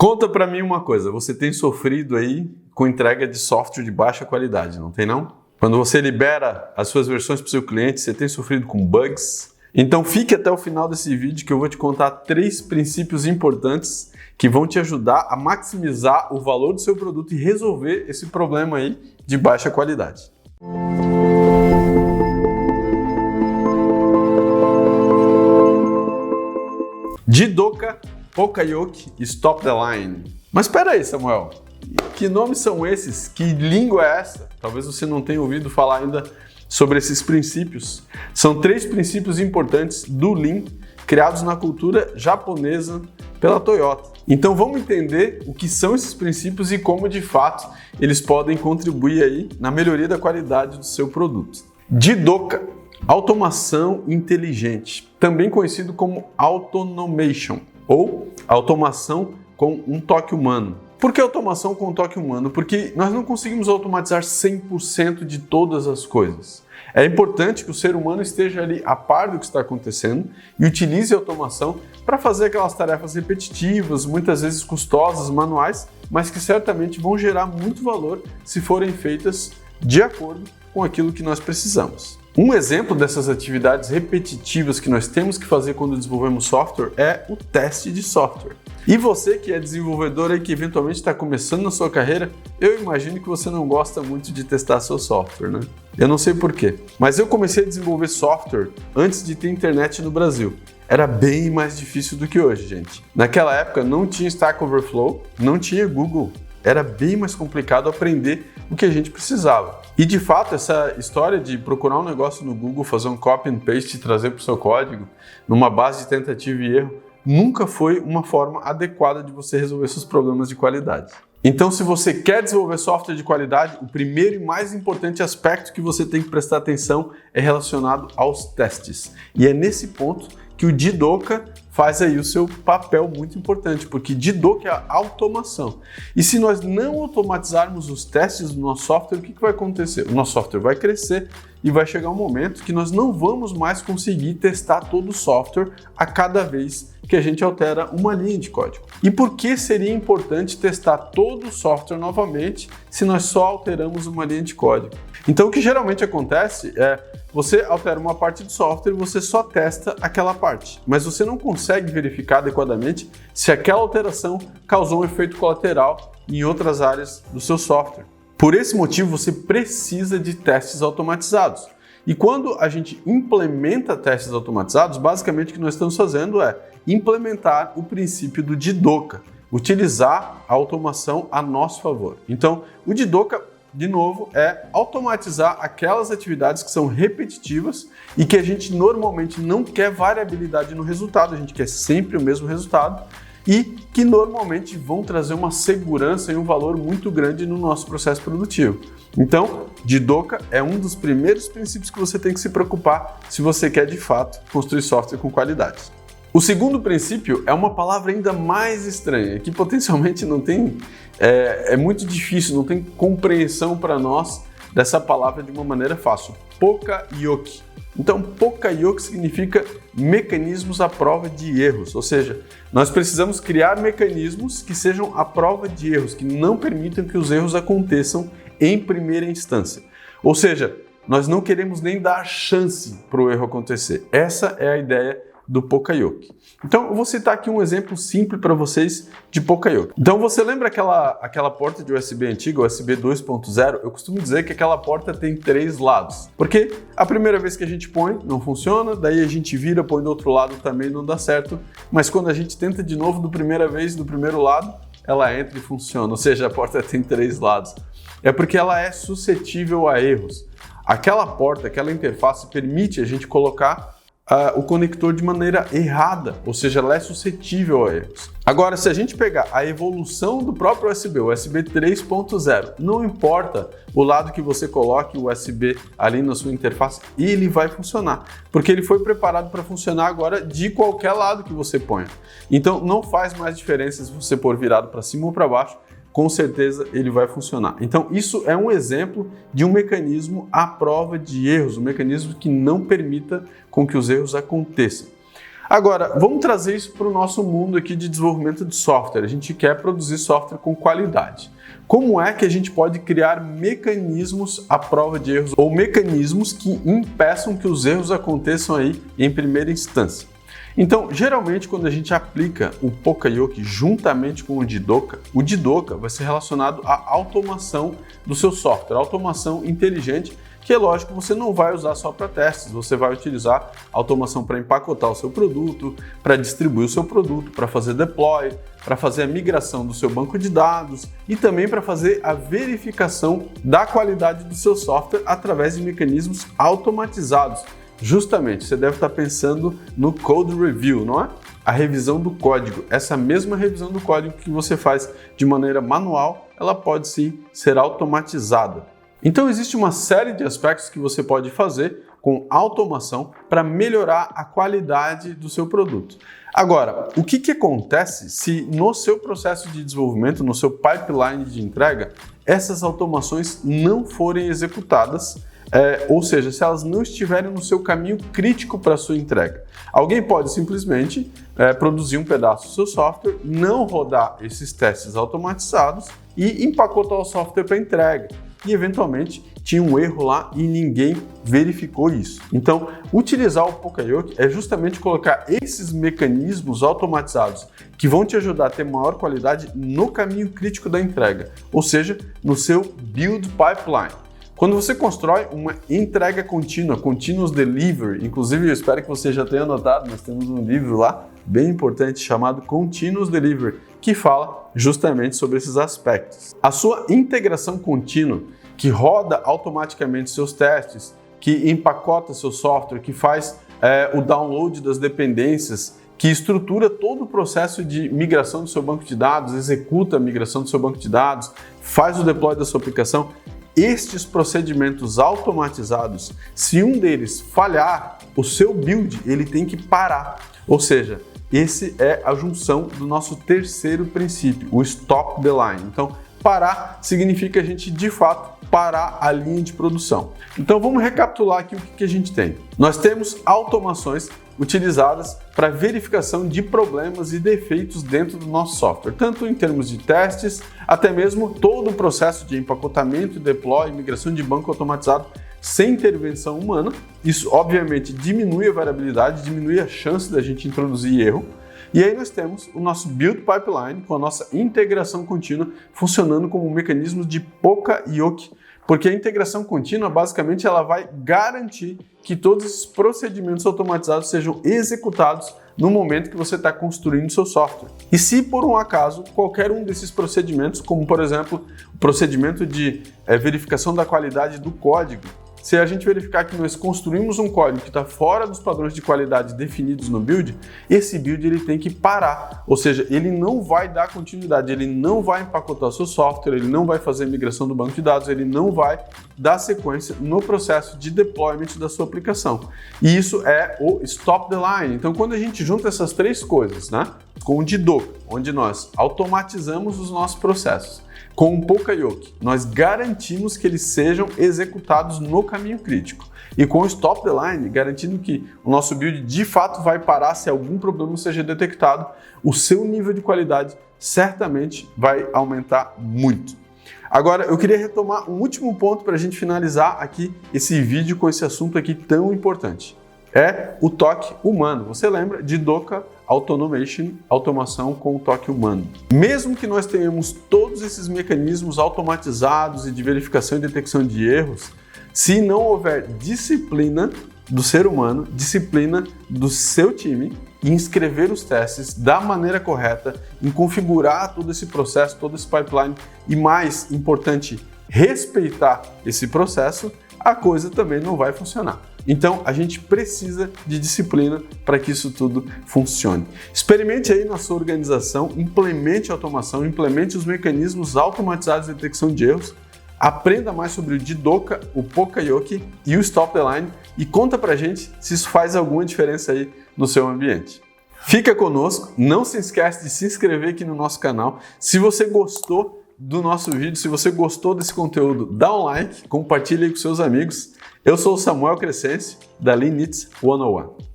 Conta para mim uma coisa, você tem sofrido aí com entrega de software de baixa qualidade, não tem não? Quando você libera as suas versões para o seu cliente, você tem sofrido com bugs? Então fique até o final desse vídeo que eu vou te contar 3 princípios importantes que vão te ajudar a maximizar o valor do seu produto e resolver esse problema aí de baixa qualidade. Jidoka, Poka-yoke e Stop the Line. Mas espera aí, Samuel. Que nomes são esses? Que língua é essa? Talvez você não tenha ouvido falar ainda sobre esses princípios. São 3 princípios importantes do Lean, criados na cultura japonesa pela Toyota. Então vamos entender o que são esses princípios e como de fato eles podem contribuir aí na melhoria da qualidade do seu produto. Jidoka, automação inteligente, também conhecido como automation ou automação com um toque humano. Por que automação com um toque humano? Porque nós não conseguimos automatizar 100% de todas as coisas. É importante que o ser humano esteja ali a par do que está acontecendo e utilize a automação para fazer aquelas tarefas repetitivas, muitas vezes custosas, manuais, mas que certamente vão gerar muito valor se forem feitas de acordo com aquilo que nós precisamos. Um exemplo dessas atividades repetitivas que nós temos que fazer quando desenvolvemos software é o teste de software. E você que é desenvolvedor e que eventualmente está começando na sua carreira, eu imagino que você não gosta muito de testar seu software, né? Eu não sei porquê, mas eu comecei a desenvolver software antes de ter internet no Brasil. Era bem mais difícil do que hoje, gente. Naquela época não tinha Stack Overflow, não tinha Google. Era bem mais complicado aprender o que a gente precisava. E de fato, essa história de procurar um negócio no Google, fazer um copy and paste e trazer para o seu código, numa base de tentativa e erro, nunca foi uma forma adequada de você resolver seus problemas de qualidade. Então, se você quer desenvolver software de qualidade, o primeiro e mais importante aspecto que você tem que prestar atenção é relacionado aos testes. E é nesse ponto que o Jidoka faz aí o seu papel muito importante, porque Jidoka é a automação. E se nós não automatizarmos os testes do nosso software, o que vai acontecer? O nosso software vai crescer e vai chegar um momento que nós não vamos mais conseguir testar todo o software a cada vez que a gente altera uma linha de código. E por que seria importante testar todo o software novamente se nós só alteramos uma linha de código? Então o que geralmente acontece é você altera uma parte do software e você só testa aquela parte, mas você não consegue verificar adequadamente se aquela alteração causou um efeito colateral em outras áreas do seu software. Por esse motivo, você precisa de testes automatizados. E quando a gente implementa testes automatizados, basicamente o que nós estamos fazendo é implementar o princípio do Jidoka, utilizar a automação a nosso favor. Então, o Jidoka, de novo, é automatizar aquelas atividades que são repetitivas e que a gente normalmente não quer variabilidade no resultado, a gente quer sempre o mesmo resultado e que normalmente vão trazer uma segurança e um valor muito grande no nosso processo produtivo. Então, Jidoka é um dos primeiros princípios que você tem que se preocupar se você quer de fato construir software com qualidade. O segundo princípio é uma palavra ainda mais estranha, que potencialmente não tem, é muito difícil, não tem compreensão para nós dessa palavra de uma maneira fácil. Poka-yoke. Então, Poka-yoke significa mecanismos à prova de erros, ou seja, nós precisamos criar mecanismos que sejam à prova de erros, que não permitam que os erros aconteçam em primeira instância. Ou seja, nós não queremos nem dar chance para o erro acontecer. Essa é a ideia do Poka-yoke. Então, eu vou citar aqui um exemplo simples para vocês de Poka-yoke. Então, você lembra aquela porta de USB antiga, USB 2.0? Eu costumo dizer que aquela porta tem 3 lados. Porque a primeira vez que a gente põe, não funciona, daí a gente vira, põe do outro lado, também não dá certo. Mas quando a gente tenta de novo, da primeira vez, do primeiro lado, ela entra e funciona. Ou seja, a porta tem 3 lados. É porque ela é suscetível a erros. Aquela porta, aquela interface permite a gente colocar o conector de maneira errada, ou seja, ela é suscetível a erros. Agora, se a gente pegar a evolução do próprio USB, o USB 3.0, não importa o lado que você coloque o USB ali na sua interface, ele vai funcionar, porque ele foi preparado para funcionar agora de qualquer lado que você ponha. Então, não faz mais diferença se você pôr virado para cima ou para baixo, com certeza ele vai funcionar. Então, isso é um exemplo de um mecanismo à prova de erros, um mecanismo que não permita com que os erros aconteçam. Agora, vamos trazer isso para o nosso mundo aqui de desenvolvimento de software. A gente quer produzir software com qualidade. Como é que a gente pode criar mecanismos à prova de erros ou mecanismos que impeçam que os erros aconteçam aí em primeira instância? Então, geralmente, quando a gente aplica o Poka-Yoke juntamente com o Jidoka vai ser relacionado à automação do seu software, automação inteligente, que é lógico, você não vai usar só para testes, você vai utilizar automação para empacotar o seu produto, para distribuir o seu produto, para fazer deploy, para fazer a migração do seu banco de dados e também para fazer a verificação da qualidade do seu software através de mecanismos automatizados. Justamente, você deve estar pensando no Code Review, não é? A revisão do código. Essa mesma revisão do código que você faz de maneira manual, ela pode sim ser automatizada. Então existe uma série de aspectos que você pode fazer com automação para melhorar a qualidade do seu produto. Agora, o que acontece se no seu processo de desenvolvimento, no seu pipeline de entrega, essas automações não forem executadas? Ou seja, se elas não estiverem no seu caminho crítico para a sua entrega. Alguém pode simplesmente produzir um pedaço do seu software, não rodar esses testes automatizados e empacotar o software para entrega. E eventualmente tinha um erro lá e ninguém verificou isso. Então, utilizar o Poka-Yoke é justamente colocar esses mecanismos automatizados que vão te ajudar a ter maior qualidade no caminho crítico da entrega, ou seja, no seu build pipeline. Quando você constrói uma entrega contínua, Continuous Delivery, inclusive eu espero que você já tenha anotado, nós temos um livro lá bem importante chamado Continuous Delivery, que fala justamente sobre esses aspectos. A sua integração contínua, que roda automaticamente seus testes, que empacota seu software, que faz o download das dependências, que estrutura todo o processo de migração do seu banco de dados, executa a migração do seu banco de dados, faz o deploy da sua aplicação. Estes procedimentos automatizados, se um deles falhar, o seu build ele tem que parar. Ou seja, esse é a junção do nosso terceiro princípio, o Stop the Line. Então, parar significa a gente, de fato, parar a linha de produção. Então, vamos recapitular aqui o que a gente tem. Nós temos automações utilizadas para verificação de problemas e defeitos dentro do nosso software, tanto em termos de testes, até mesmo todo o processo de empacotamento, deploy, migração de banco automatizado sem intervenção humana. Isso, obviamente, diminui a variabilidade, diminui a chance da gente introduzir erro. E aí nós temos o nosso Build Pipeline com a nossa integração contínua funcionando como um mecanismo de Poka-Yoke, porque a integração contínua, basicamente, ela vai garantir que todos esses procedimentos automatizados sejam executados no momento que você está construindo seu software. E se, por um acaso, qualquer um desses procedimentos, como, por exemplo, o procedimento de verificação da qualidade do código, se a gente verificar que nós construímos um código que está fora dos padrões de qualidade definidos no build, esse build ele tem que parar, ou seja, ele não vai dar continuidade, ele não vai empacotar o seu software, ele não vai fazer migração do banco de dados, ele não vai dar sequência no processo de deployment da sua aplicação. E isso é o Stop the Line. Então, quando a gente junta essas três coisas, né, com o Jidoka, onde nós automatizamos os nossos processos, com o Poka-Yoke, nós garantimos que eles sejam executados no caminho crítico. E com o Stop the Line, garantindo que o nosso build de fato vai parar se algum problema seja detectado, o seu nível de qualidade certamente vai aumentar muito. Agora, eu queria retomar um último ponto para a gente finalizar aqui esse vídeo com esse assunto aqui tão importante. É o toque humano. Você lembra de Jidoka Automation, automação com o toque humano. Mesmo que nós tenhamos todos esses mecanismos automatizados e de verificação e detecção de erros, se não houver disciplina do ser humano, disciplina do seu time em escrever os testes da maneira correta, em configurar todo esse processo, todo esse pipeline e, mais importante, respeitar esse processo, a coisa também não vai funcionar. Então, a gente precisa de disciplina para que isso tudo funcione. Experimente aí na sua organização, implemente a automação, implemente os mecanismos automatizados de detecção de erros, aprenda mais sobre o Jidoka, o Poka-Yoke e o Stop the Line e conta pra gente se isso faz alguma diferença aí no seu ambiente. Fica conosco, não se esquece de se inscrever aqui no nosso canal. Se você gostou do nosso vídeo, se você gostou desse conteúdo, dá um like, compartilhe aí com seus amigos. Eu sou o Samuel Crescencio, da Lean It 101.